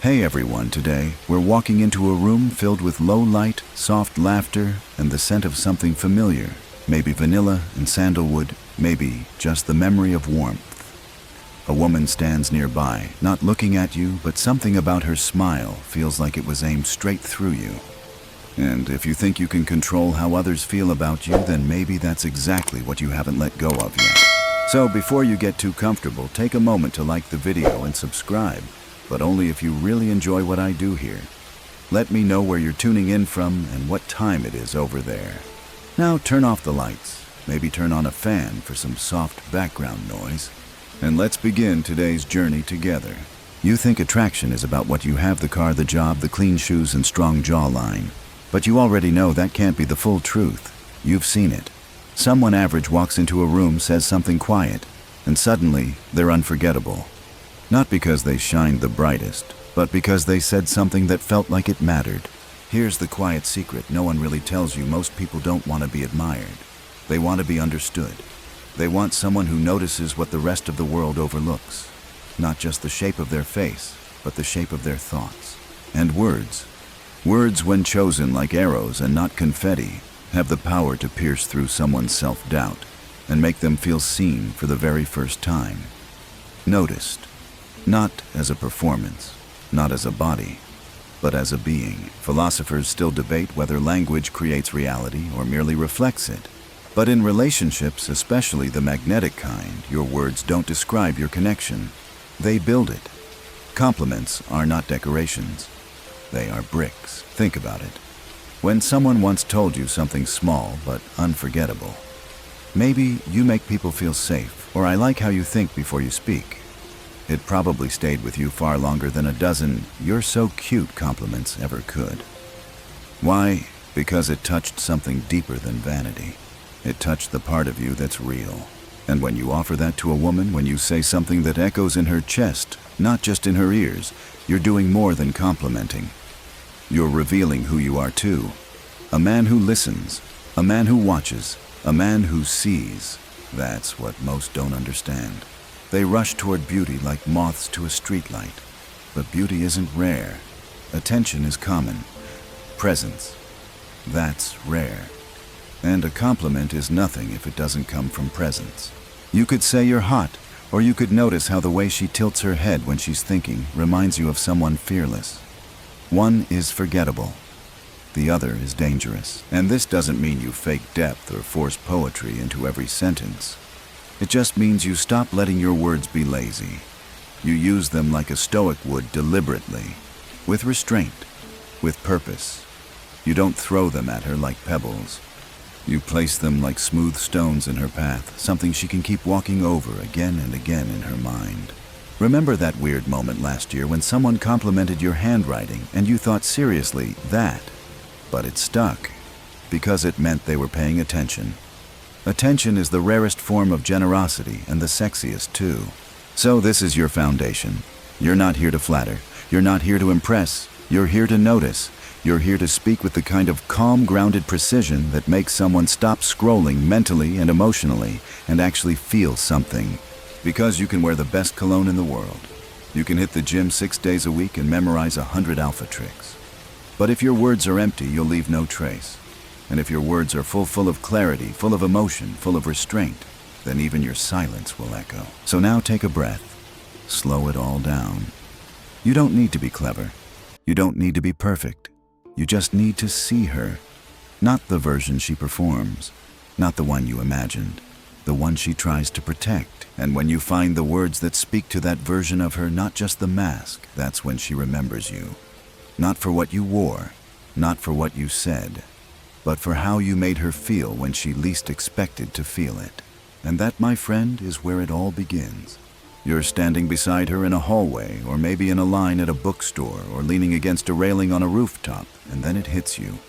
Hey everyone, today we're walking into a room filled with low light, soft laughter, and the scent of something familiar. Maybe vanilla and sandalwood, maybe just the memory of warmth. A woman stands nearby, not looking at you, but something about her smile feels like it was aimed straight through you. And if you think you can control how others feel about you, then maybe that's exactly what you haven't let go of yet. So before you get too comfortable, take a moment to like the video and subscribe, but only if you really enjoy what I do here. Let me know where you're tuning in from and what time it is over there. Now turn off the lights, maybe turn on a fan for some soft background noise, and let's begin today's journey together. You think attraction is about what you have: the car, the job, the clean shoes, and strong jawline. But you already know that can't be the full truth. You've seen it. Someone average walks into a room, says something quiet, and suddenly they're unforgettable. Not because they shined the brightest, but because they said something that felt like it mattered. Here's the quiet secret no one really tells you: most people don't want to be admired. They want to be understood. They want someone who notices what the rest of the world overlooks. Not just the shape of their face, but the shape of their thoughts. And words. Words, when chosen like arrows and not confetti, have the power to pierce through someone's self-doubt and make them feel seen for the very first time. Noticed. Not as a performance, not as a body, but as a being. Philosophers still debate whether language creates reality or merely reflects it. But in relationships, especially the magnetic kind, your words don't describe your connection. They build it. Compliments are not decorations. They are bricks. Think about it. When someone once told you something small but unforgettable, maybe you make people feel safe, or I like how you think before you speak. It probably stayed with you far longer than a dozen "you're so cute" compliments ever could. Why? Because it touched something deeper than vanity. It touched the part of you that's real. And when you offer that to a woman, when you say something that echoes in her chest, not just in her ears, you're doing more than complimenting. You're revealing who you are too. A man who listens, a man who watches, a man who sees. That's what most don't understand. They rush toward beauty like moths to a streetlight. But beauty isn't rare. Attention is common. Presence, that's rare. And a compliment is nothing if it doesn't come from presence. You could say you're hot, or you could notice how the way she tilts her head when she's thinking reminds you of someone fearless. One is forgettable. The other is dangerous. And this doesn't mean you fake depth or force poetry into every sentence. It just means you stop letting your words be lazy. You use them like a stoic would, deliberately, with restraint, with purpose. You don't throw them at her like pebbles. You place them like smooth stones in her path, something she can keep walking over again and again in her mind. Remember that weird moment last year when someone complimented your handwriting and you thought, seriously, that? But it stuck, because it meant they were paying attention. Attention is the rarest form of generosity and the sexiest too. So this is your foundation. You're not here to flatter. You're not here to impress. You're here to notice. You're here to speak with the kind of calm, grounded precision that makes someone stop scrolling mentally and emotionally and actually feel something. Because you can wear the best cologne in the world. You can hit the gym 6 days a week and memorize 100 alpha tricks. But if your words are empty, you'll leave no trace. And if your words are full of clarity, full of emotion, full of restraint, then even your silence will echo. So now take a breath. Slow it all down. You don't need to be clever. You don't need to be perfect. You just need to see her. Not the version she performs. Not the one you imagined. The one she tries to protect. And when you find the words that speak to that version of her, not just the mask, that's when she remembers you. Not for what you wore, not for what you said, but for how you made her feel when she least expected to feel it. And that, my friend, is where it all begins. You're standing beside her in a hallway, or maybe in a line at a bookstore, or leaning against a railing on a rooftop, and then it hits you.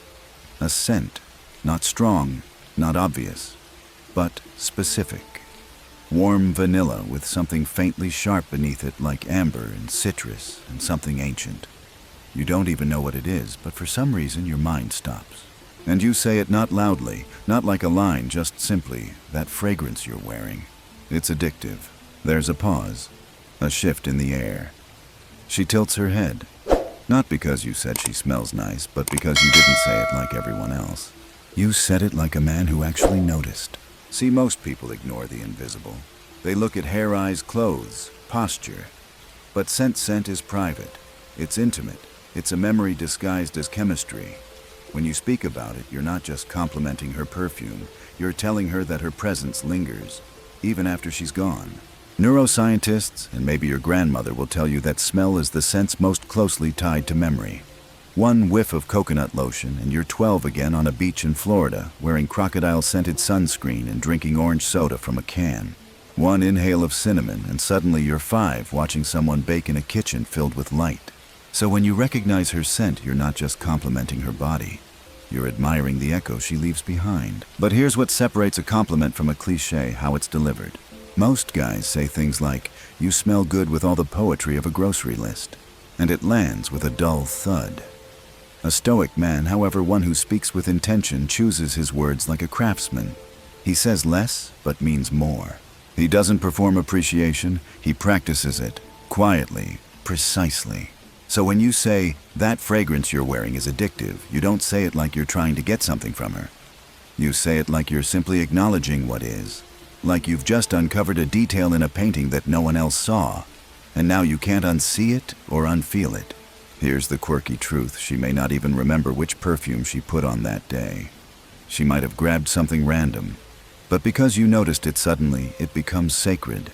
A scent, not strong, not obvious, but specific. Warm vanilla with something faintly sharp beneath it, like amber and citrus and something ancient. You don't even know what it is, but for some reason your mind stops. And you say it not loudly, not like a line, just simply, that fragrance you're wearing. It's addictive. There's a pause, a shift in the air. She tilts her head, Not because you said she smells nice, but because you didn't say it like everyone else. You said it like a man who actually noticed. See, most people ignore the invisible. They look at hair, eyes, clothes, posture. But scent is private. It's intimate. It's a memory disguised as chemistry. When you speak about it, you're not just complimenting her perfume. You're telling her that her presence lingers, even after she's gone. Neuroscientists, and maybe your grandmother, will tell you that smell is the sense most closely tied to memory. One whiff of coconut lotion and you're 12 again on a beach in Florida, wearing crocodile-scented sunscreen and drinking orange soda from a can. One inhale of cinnamon and suddenly you're 5 watching someone bake in a kitchen filled with light. So when you recognize her scent, you're not just complimenting her body. You're admiring the echo she leaves behind. But here's what separates a compliment from a cliché: how it's delivered. Most guys say things like, "You smell good," with all the poetry of a grocery list. And it lands with a dull thud. A stoic man, however, one who speaks with intention, chooses his words like a craftsman. He says less, but means more. He doesn't perform appreciation, he practices it, quietly, precisely. So when you say, "That fragrance you're wearing is addictive," you don't say it like you're trying to get something from her. You say it like you're simply acknowledging what is. Like you've just uncovered a detail in a painting that no one else saw, and now you can't unsee it or unfeel it. Here's the quirky truth: she may not even remember which perfume she put on that day. She might have grabbed something random, but because you noticed it suddenly, it becomes sacred.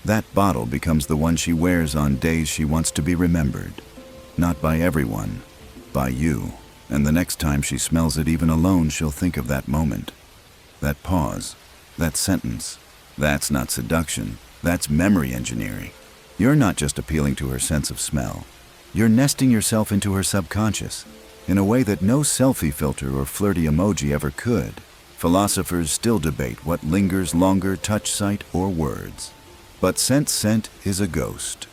That bottle becomes the one she wears on days she wants to be remembered. Not by everyone, by you. And the next time she smells it, even alone, she'll think of that moment. That pause. That sentence. That's not seduction. That's memory engineering. You're not just appealing to her sense of smell. You're nesting yourself into her subconscious in a way that no selfie filter or flirty emoji ever could. Philosophers still debate what lingers longer, touch, sight, or words. But scent is a ghost.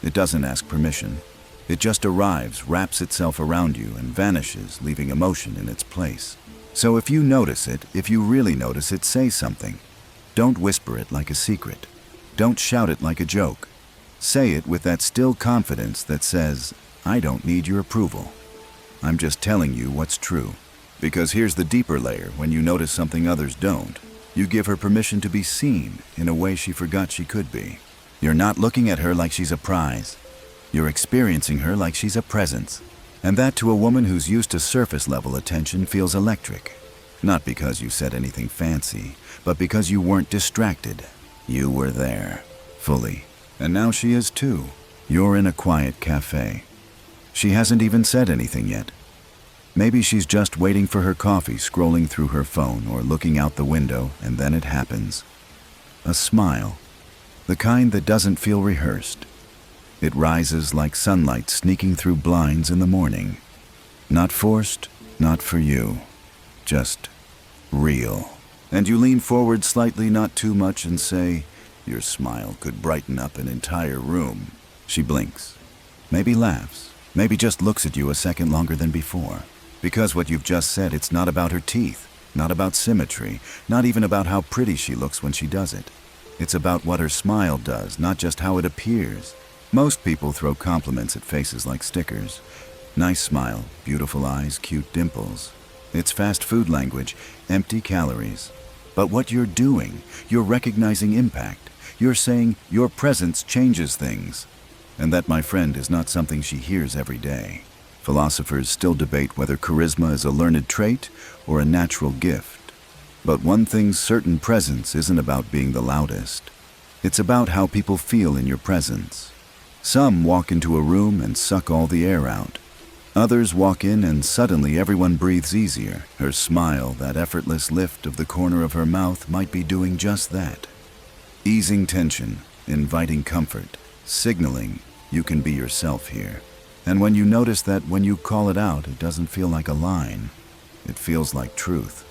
It doesn't ask permission. It just arrives, wraps itself around you, and vanishes, leaving emotion in its place. So if you notice it, if you really notice it, say something. Don't whisper it like a secret. Don't shout it like a joke. Say it with that still confidence that says, "I don't need your approval. I'm just telling you what's true." Because here's the deeper layer: when you notice something others don't, you give her permission to be seen in a way she forgot she could be. You're not looking at her like she's a prize. You're experiencing her like she's a presence. And that, to a woman who's used to surface-level attention, feels electric. Not because you said anything fancy, but because you weren't distracted. You were there, fully. And now she is too. You're in a quiet cafe. She hasn't even said anything yet. Maybe she's just waiting for her coffee, scrolling through her phone or looking out the window, and then it happens. A smile. The kind that doesn't feel rehearsed. It rises like sunlight sneaking through blinds in the morning. Not forced, not for you. Just real. And you lean forward slightly, not too much, and say, "Your smile could brighten up an entire room." She blinks. Maybe laughs. Maybe just looks at you a second longer than before. Because what you've just said, it's not about her teeth, not about symmetry, not even about how pretty she looks when she does it. It's about what her smile does, not just how it appears. Most people throw compliments at faces like stickers. Nice smile, beautiful eyes, cute dimples. It's fast food language, empty calories. But what you're doing, you're recognizing impact. You're saying your presence changes things. And that, my friend, is not something she hears every day. Philosophers still debate whether charisma is a learned trait or a natural gift. But one thing's certain: presence isn't about being the loudest. It's about how people feel in your presence. Some walk into a room and suck all the air out. Others walk in and suddenly everyone breathes easier. Her smile, that effortless lift of the corner of her mouth, might be doing just that. Easing tension, inviting comfort, signaling you can be yourself here. And when you notice that, when you call it out, it doesn't feel like a line. It feels like truth.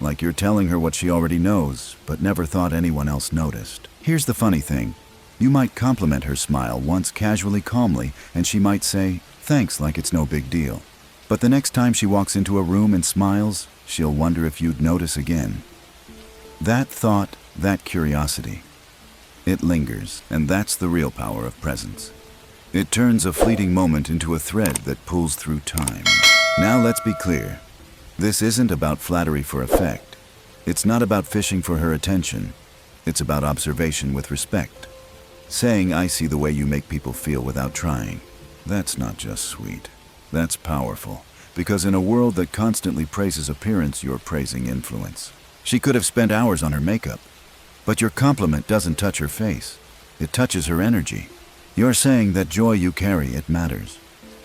Like you're telling her what she already knows, but never thought anyone else noticed. Here's the funny thing. You might compliment her smile once, casually, calmly, and she might say, "Thanks," like it's no big deal. But the next time she walks into a room and smiles, she'll wonder if you'd notice again. That thought, that curiosity, it lingers, and that's the real power of presence. It turns a fleeting moment into a thread that pulls through time. Now let's be clear. This isn't about flattery for effect. It's not about fishing for her attention. It's about observation with respect. Saying, "I see the way you make people feel," without trying. That's not just sweet. That's powerful. Because in a world that constantly praises appearance, you're praising influence. She could have spent hours on her makeup, but your compliment doesn't touch her face. It touches her energy. You're saying that joy you carry, it matters.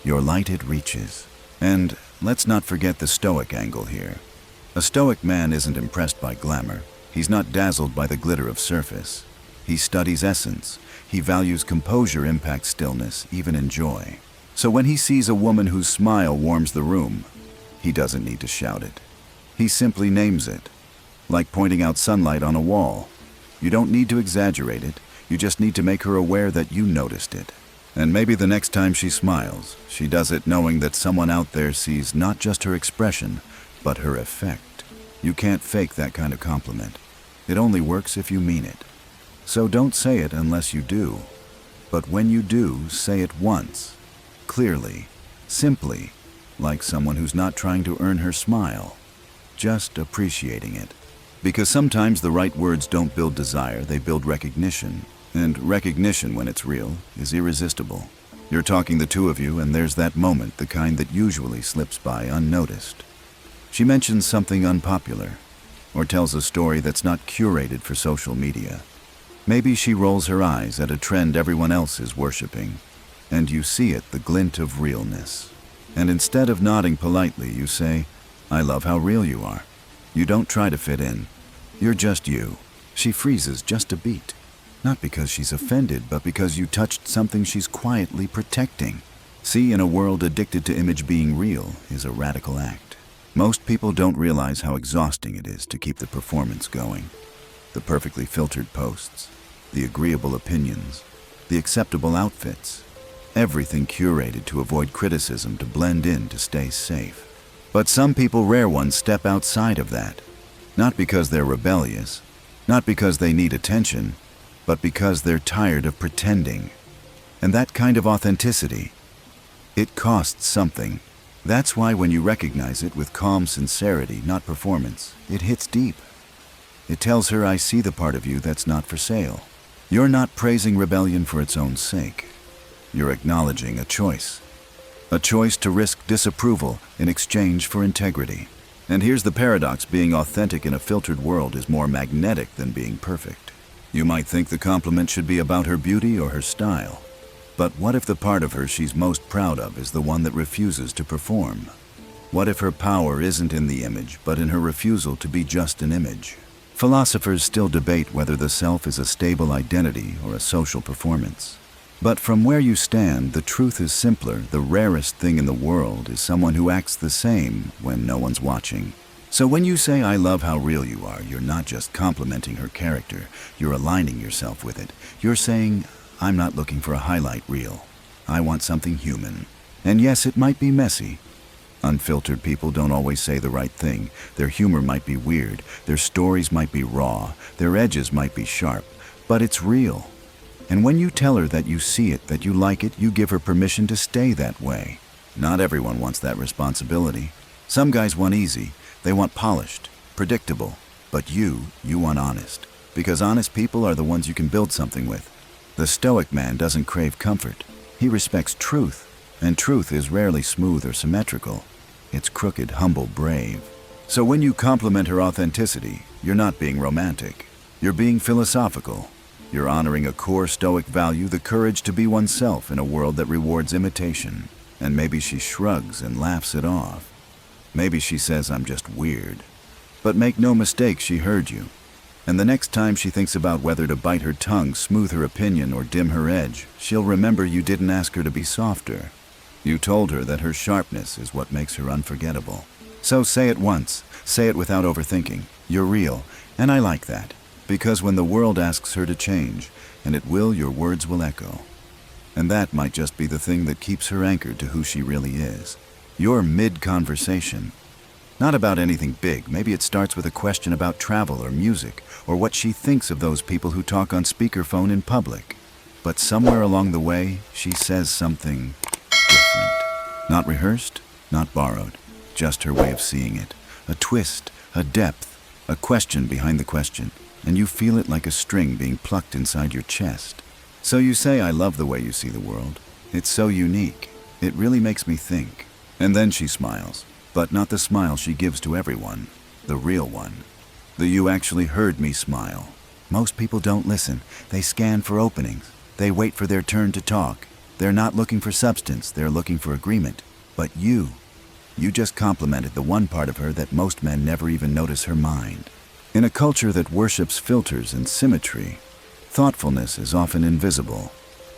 Your light, it reaches. And let's not forget the stoic angle here. A stoic man isn't impressed by glamour. He's not dazzled by the glitter of surface. He studies essence. He values composure, impact, stillness, even in joy. So when he sees a woman whose smile warms the room, he doesn't need to shout it. He simply names it. Like pointing out sunlight on a wall. You don't need to exaggerate it. You just need to make her aware that you noticed it. And maybe the next time she smiles, she does it knowing that someone out there sees not just her expression, but her effect. You can't fake that kind of compliment. It only works if you mean it. So don't say it unless you do. But when you do, say it once. Clearly, simply, like someone who's not trying to earn her smile. Just appreciating it. Because sometimes the right words don't build desire, they build recognition. And recognition, when it's real, is irresistible. You're talking the two of you, and there's that moment, the kind that usually slips by unnoticed. She mentions something unpopular, or tells a story that's not curated for social media. Maybe she rolls her eyes at a trend everyone else is worshiping, and you see it, the glint of realness. And instead of nodding politely, you say, "I love how real you are." You don't try to fit in. You're just you. She freezes just a beat. Not because she's offended, but because you touched something she's quietly protecting. See, in a world addicted to image, being real is a radical act. Most people don't realize how exhausting it is to keep the performance going. The perfectly filtered posts, the agreeable opinions, the acceptable outfits. Everything curated to avoid criticism, to blend in, to stay safe. But some people, rare ones, step outside of that. Not because they're rebellious, not because they need attention, but because they're tired of pretending. And that kind of authenticity, it costs something. That's why when you recognize it with calm sincerity, not performance, it hits deep. It tells her, "I see the part of you that's not for sale." You're not praising rebellion for its own sake. You're acknowledging a choice. A choice to risk disapproval in exchange for integrity. And here's the paradox: being authentic in a filtered world is more magnetic than being perfect. You might think the compliment should be about her beauty or her style. But what if the part of her she's most proud of is the one that refuses to perform? What if her power isn't in the image, but in her refusal to be just an image? Philosophers still debate whether the self is a stable identity or a social performance. But from where you stand, the truth is simpler. The rarest thing in the world is someone who acts the same when no one's watching. So when you say, "I love how real you are," you're not just complimenting her character, you're aligning yourself with it. You're saying, "I'm not looking for a highlight reel. I want something human." And yes, it might be messy. Unfiltered people don't always say the right thing. Their humor might be weird, their stories might be raw, their edges might be sharp, but it's real. And when you tell her that you see it, that you like it, you give her permission to stay that way. Not everyone wants that responsibility. Some guys want easy. They want polished, predictable. But you want honest. Because honest people are the ones you can build something with. The stoic man doesn't crave comfort. He respects truth. And truth is rarely smooth or symmetrical. It's crooked, humble, brave. So when you compliment her authenticity, you're not being romantic. You're being philosophical. You're honoring a core stoic value, the courage to be oneself in a world that rewards imitation. And maybe she shrugs and laughs it off. Maybe she says, "I'm just weird." But make no mistake, she heard you. And the next time she thinks about whether to bite her tongue, smooth her opinion, or dim her edge, she'll remember you didn't ask her to be softer. You told her that her sharpness is what makes her unforgettable. So say it once. Say it without overthinking. You're real, and I like that. Because when the world asks her to change, and it will, your words will echo. And that might just be the thing that keeps her anchored to who she really is. You're mid-conversation. Not about anything big. Maybe it starts with a question about travel or music, or what she thinks of those people who talk on speakerphone in public. But somewhere along the way, she says something different. Not rehearsed, not borrowed, just her way of seeing it. A twist, a depth, a question behind the question, and you feel it like a string being plucked inside your chest. So you say, I love the way you see the world. It's so unique. It really makes me think. And then she smiles, but not the smile she gives to everyone, the real one. The you actually heard me smile. Most people don't listen. They scan for openings. They wait for their turn to talk. They're not looking for substance, they're looking for agreement. But you just complimented the one part of her that most men never even notice her mind. In a culture that worships filters and symmetry, thoughtfulness is often invisible.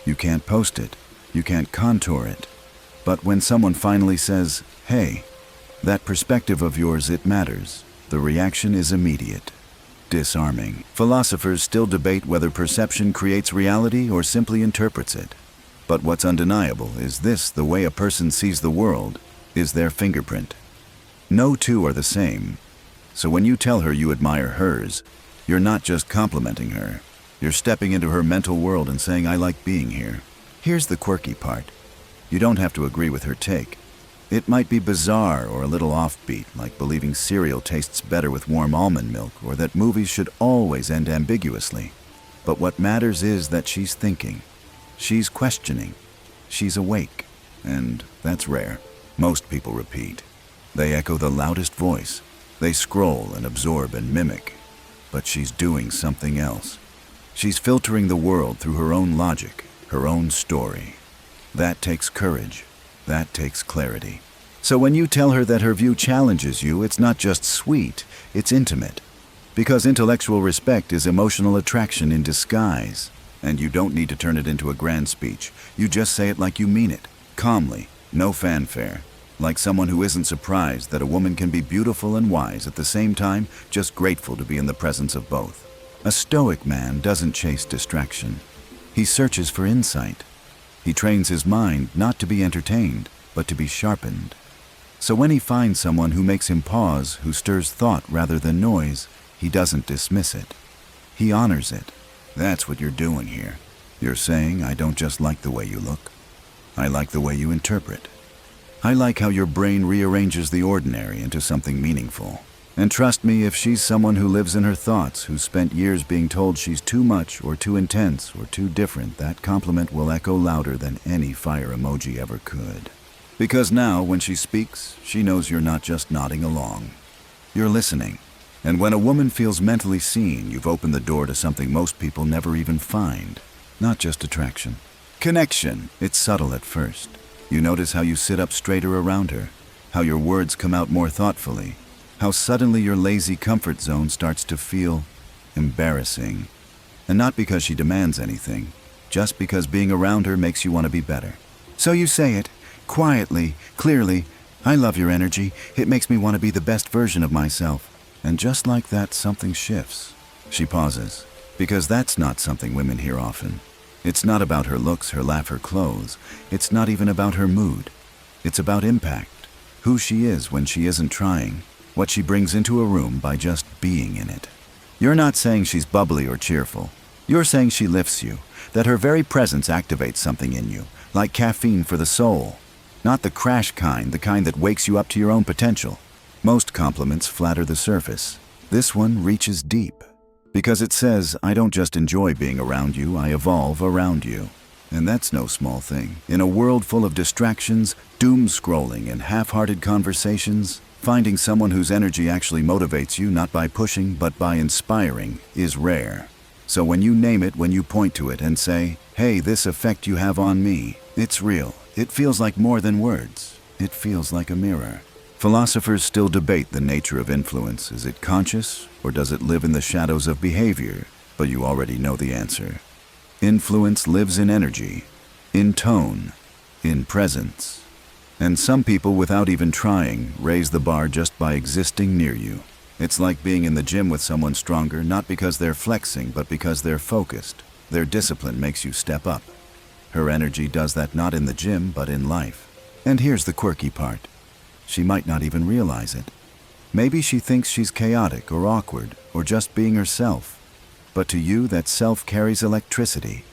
You can't post it, you can't contour it. But when someone finally says, hey, that perspective of yours, it matters, the reaction is immediate. Disarming. Philosophers still debate whether perception creates reality or simply interprets it. But what's undeniable is this: the way a person sees the world is their fingerprint. No two are the same. So when you tell her you admire hers, you're not just complimenting her. You're stepping into her mental world and saying, I like being here. Here's the quirky part. You don't have to agree with her take. It might be bizarre or a little offbeat, like believing cereal tastes better with warm almond milk, or that movies should always end ambiguously. But what matters is that she's thinking. She's questioning. She's awake. And that's rare. Most people repeat. They echo the loudest voice. They scroll and absorb and mimic. But she's doing something else. She's filtering the world through her own logic, her own story. That takes courage. That takes clarity. So when you tell her that her view challenges you, it's not just sweet, it's intimate. Because intellectual respect is emotional attraction in disguise. And you don't need to turn it into a grand speech. You just say it like you mean it, calmly, no fanfare. Like someone who isn't surprised that a woman can be beautiful and wise at the same time, just grateful to be in the presence of both. A stoic man doesn't chase distraction. He searches for insight. He trains his mind not to be entertained, but to be sharpened. So when he finds someone who makes him pause, who stirs thought rather than noise, he doesn't dismiss it. He honors it. That's what you're doing here. You're saying, I don't just like the way you look. I like the way you interpret. I like how your brain rearranges the ordinary into something meaningful. And trust me, if she's someone who lives in her thoughts, who's spent years being told she's too much or too intense or too different, that compliment will echo louder than any fire emoji ever could. Because now, when she speaks, she knows you're not just nodding along. You're listening. And when a woman feels mentally seen, you've opened the door to something most people never even find. Not just attraction. Connection. It's subtle at first. You notice how you sit up straighter around her, how your words come out more thoughtfully, how suddenly your lazy comfort zone starts to feel embarrassing. And not because she demands anything, just because being around her makes you want to be better. So you say it, quietly, clearly, I love your energy, it makes me want to be the best version of myself. And just like that, something shifts. She pauses, because that's not something women hear often. It's not about her looks, her laugh, her clothes. It's not even about her mood. It's about impact, who she is when she isn't trying, what she brings into a room by just being in it. You're not saying she's bubbly or cheerful. You're saying she lifts you, that her very presence activates something in you, like caffeine for the soul. Not the crash kind, the kind that wakes you up to your own potential. Most compliments flatter the surface. This one reaches deep. Because it says, I don't just enjoy being around you, I evolve around you. And that's no small thing. In a world full of distractions, doom scrolling, and half-hearted conversations, finding someone whose energy actually motivates you, not by pushing, but by inspiring, is rare. So when you name it, when you point to it and say, hey, this effect you have on me, it's real. It feels like more than words. It feels like a mirror. Philosophers still debate the nature of influence. Is it conscious, or does it live in the shadows of behavior? But you already know the answer. Influence lives in energy, in tone, in presence. And some people, without even trying, raise the bar just by existing near you. It's like being in the gym with someone stronger, not because they're flexing, but because they're focused. Their discipline makes you step up. Her energy does that not in the gym, but in life. And here's the quirky part. She might not even realize it. Maybe she thinks she's chaotic or awkward or just being herself. But to you, that self carries electricity.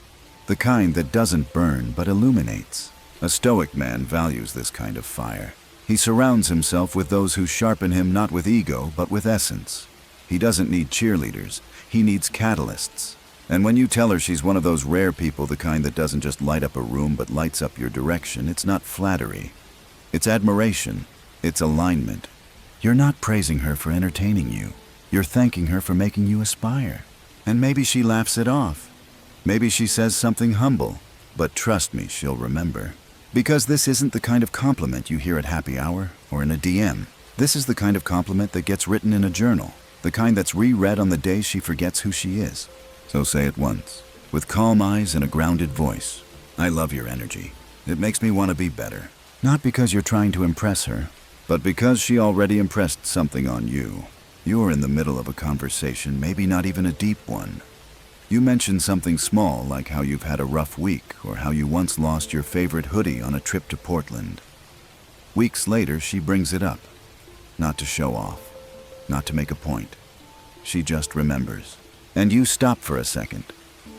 The kind that doesn't burn but illuminates. A stoic man values this kind of fire. He surrounds himself with those who sharpen him not with ego but with essence. He doesn't need cheerleaders, he needs catalysts. And when you tell her she's one of those rare people, the kind that doesn't just light up a room but lights up your direction, it's not flattery. It's admiration. It's alignment. You're not praising her for entertaining you. You're thanking her for making you aspire. And maybe she laughs it off. Maybe she says something humble. But trust me, she'll remember. Because this isn't the kind of compliment you hear at happy hour or in a DM. This is the kind of compliment that gets written in a journal. The kind that's reread on the day she forgets who she is. So say it once, with calm eyes and a grounded voice. I love your energy. It makes me want to be better. Not because you're trying to impress her, but because she already impressed something on you. You are in the middle of a conversation, maybe not even a deep one. You mention something small, like how you've had a rough week, or how you once lost your favorite hoodie on a trip to Portland. Weeks later, she brings it up. Not to show off, not to make a point. She just remembers. And you stop for a second,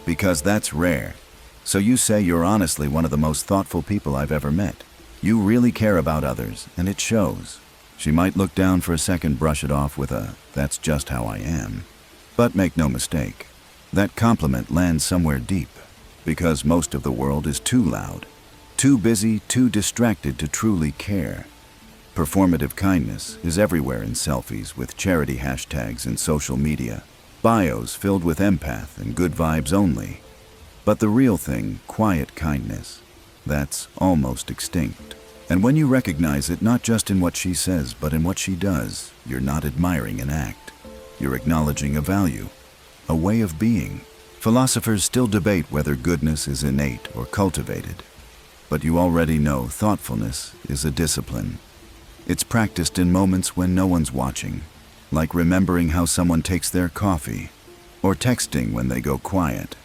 because that's rare. So you say you're honestly one of the most thoughtful people I've ever met. You really care about others, and it shows. She might look down for a second, brush it off with a, "That's just how I am." But make no mistake, that compliment lands somewhere deep, because most of the world is too loud, too busy, too distracted to truly care. Performative kindness is everywhere in selfies with charity hashtags in social media. Bios filled with empath and good vibes only. But the real thing, quiet kindness, that's almost extinct. And when you recognize it not just in what she says, but in what she does, you're not admiring an act. You're acknowledging a value, a way of being. Philosophers still debate whether goodness is innate or cultivated. But you already know thoughtfulness is a discipline. It's practiced in moments when no one's watching. Like remembering how someone takes their coffee, or texting when they go quiet,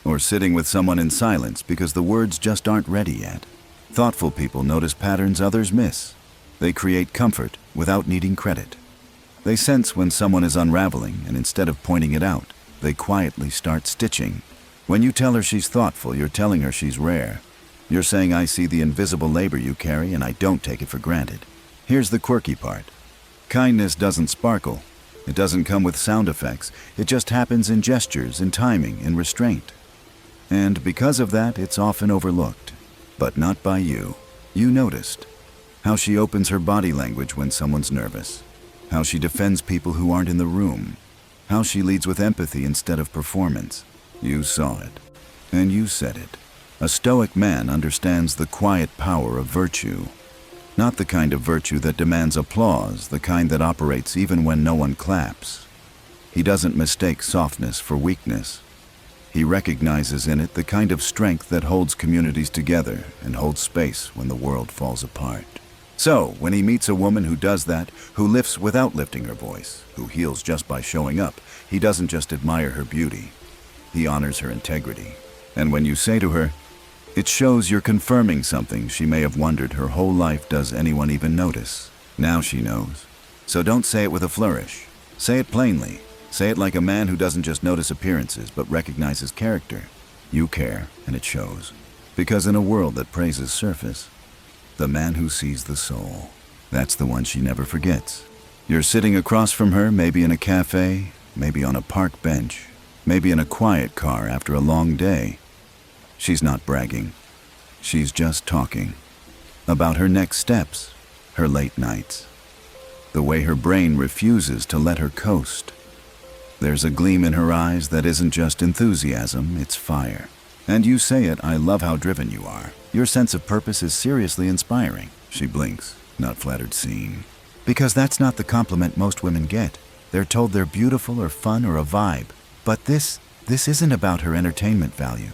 or sitting with someone in silence because the words just aren't ready yet. Thoughtful people notice patterns others miss. They create comfort without needing credit. They sense when someone is unraveling, and instead of pointing it out, they quietly start stitching. When you tell her she's thoughtful, you're telling her she's rare. You're saying, I see the invisible labor you carry, and I don't take it for granted. Here's the quirky part. Kindness doesn't sparkle. It doesn't come with sound effects. It just happens in gestures, in timing, in restraint. And because of that, it's often overlooked. But not by you. You noticed how she opens her body language when someone's nervous, how she defends people who aren't in the room, how she leads with empathy instead of performance. You saw it, and you said it. A stoic man understands the quiet power of virtue. Not the kind of virtue that demands applause, the kind that operates even when no one claps. He doesn't mistake softness for weakness. He recognizes in it the kind of strength that holds communities together and holds space when the world falls apart. So, when he meets a woman who does that, who lifts without lifting her voice, who heals just by showing up, he doesn't just admire her beauty. He honors her integrity. And when you say to her, it shows you're confirming something she may have wondered her whole life, does anyone even notice? Now she knows. So don't say it with a flourish. Say it plainly. Say it like a man who doesn't just notice appearances but recognizes character. You care, and it shows. Because in a world that praises surface, the man who sees the soul, that's the one she never forgets. You're sitting across from her, maybe in a cafe, maybe on a park bench, maybe in a quiet car after a long day. She's not bragging. She's just talking. About her next steps, her late nights, the way her brain refuses to let her coast. There's a gleam in her eyes that isn't just enthusiasm, it's fire. And you say it, I love how driven you are. Your sense of purpose is seriously inspiring. She blinks, not flattered seen. Because that's not the compliment most women get. They're told they're beautiful or fun or a vibe. But this isn't about her entertainment value.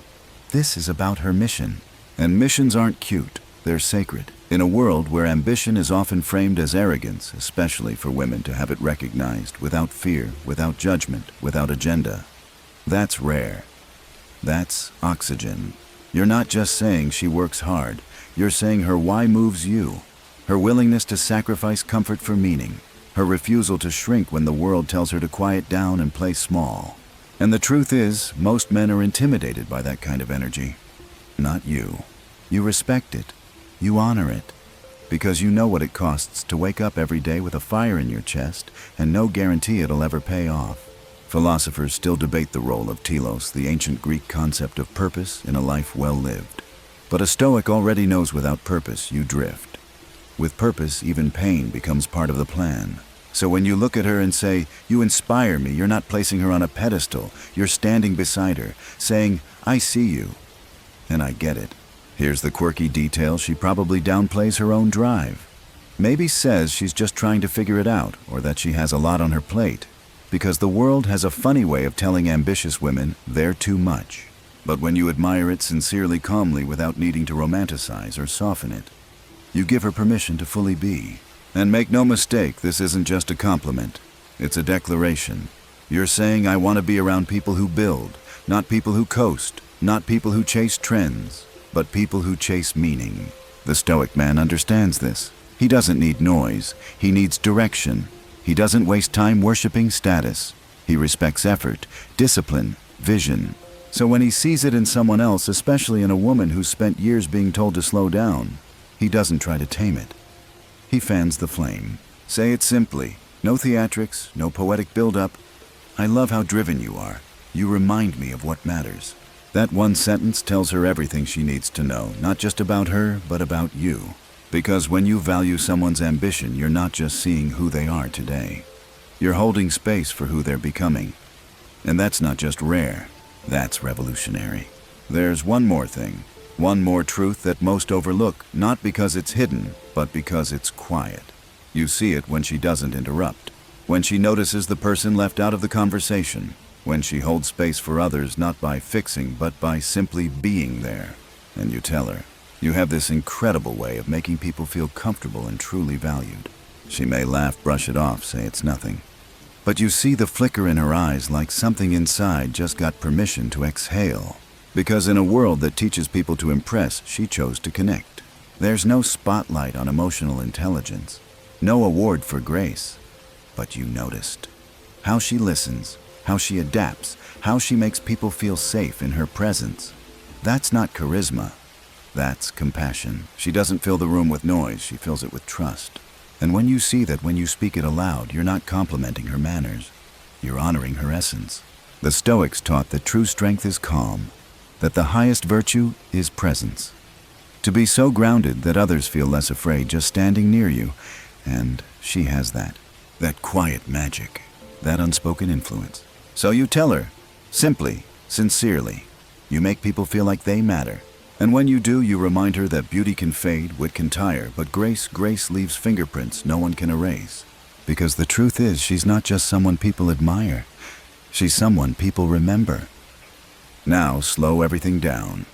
This is about her mission. And missions aren't cute, they're sacred. In a world where ambition is often framed as arrogance, especially for women to have it recognized without fear, without judgment, without agenda. That's rare. That's oxygen. You're not just saying she works hard, you're saying her why moves you. Her willingness to sacrifice comfort for meaning. Her refusal to shrink when the world tells her to quiet down and play small. And the truth is, most men are intimidated by that kind of energy. Not you. You respect it. You honor it. Because you know what it costs to wake up every day with a fire in your chest and no guarantee it'll ever pay off. Philosophers still debate the role of telos, the ancient Greek concept of purpose in a life well lived. But a Stoic already knows without purpose, you drift. With purpose, even pain becomes part of the plan. So when you look at her and say, "You inspire me," you're not placing her on a pedestal. You're standing beside her, saying, "I see you." And I get it. Here's the quirky detail: she probably downplays her own drive. Maybe says she's just trying to figure it out, or that she has a lot on her plate. Because the world has a funny way of telling ambitious women they're too much. But when you admire it sincerely, calmly, without needing to romanticize or soften it, you give her permission to fully be. And make no mistake, this isn't just a compliment. It's a declaration. You're saying, "I want to be around people who build, not people who coast, not people who chase trends, but people who chase meaning." The Stoic man understands this. He doesn't need noise. He needs direction. He doesn't waste time worshiping status. He respects effort, discipline, vision. So when he sees it in someone else, especially in a woman who's spent years being told to slow down, he doesn't try to tame it. He fans the flame. Say it simply. No theatrics, no poetic build-up. "I love how driven you are. You remind me of what matters." That one sentence tells her everything she needs to know, not just about her, but about you. Because when you value someone's ambition, you're not just seeing who they are today. You're holding space for who they're becoming. And that's not just rare, that's revolutionary. There's one more thing. One more truth that most overlook, not because it's hidden, but because it's quiet. You see it when she doesn't interrupt, when she notices the person left out of the conversation, when she holds space for others not by fixing, but by simply being there. And you tell her, "You have this incredible way of making people feel comfortable and truly valued." She may laugh, brush it off, say it's nothing. But you see the flicker in her eyes, like something inside just got permission to exhale. Because in a world that teaches people to impress, she chose to connect. There's no spotlight on emotional intelligence, no award for grace. But you noticed how she listens, how she adapts, how she makes people feel safe in her presence. That's not charisma, that's compassion. She doesn't fill the room with noise, she fills it with trust. And when you see that when you speak it aloud, you're not complimenting her manners, you're honoring her essence. The Stoics taught that true strength is calm, that the highest virtue is presence. To be so grounded that others feel less afraid just standing near you, and she has that. That quiet magic, that unspoken influence. So you tell her, simply, sincerely. You make people feel like they matter. And when you do, you remind her that beauty can fade, wit can tire, but grace leaves fingerprints no one can erase. Because the truth is, she's not just someone people admire. She's someone people remember. Now, slow everything down.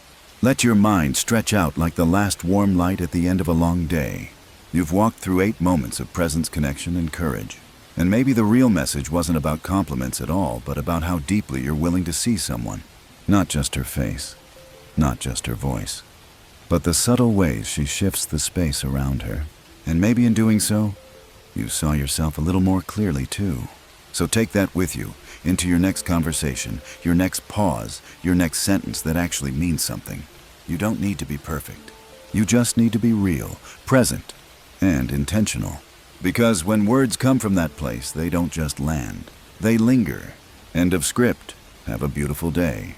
Let your mind stretch out like the last warm light at the end of a long day. You've walked through 8 moments of presence, connection, and courage. And maybe the real message wasn't about compliments at all, but about how deeply you're willing to see someone. Not just her face, not just her voice, but the subtle ways she shifts the space around her. And maybe in doing so, you saw yourself a little more clearly too. So take that with you into your next conversation, your next pause, your next sentence that actually means something. You don't need to be perfect. You just need to be real, present, and intentional. Because when words come from that place, they don't just land. They linger. End of script. Have a beautiful day.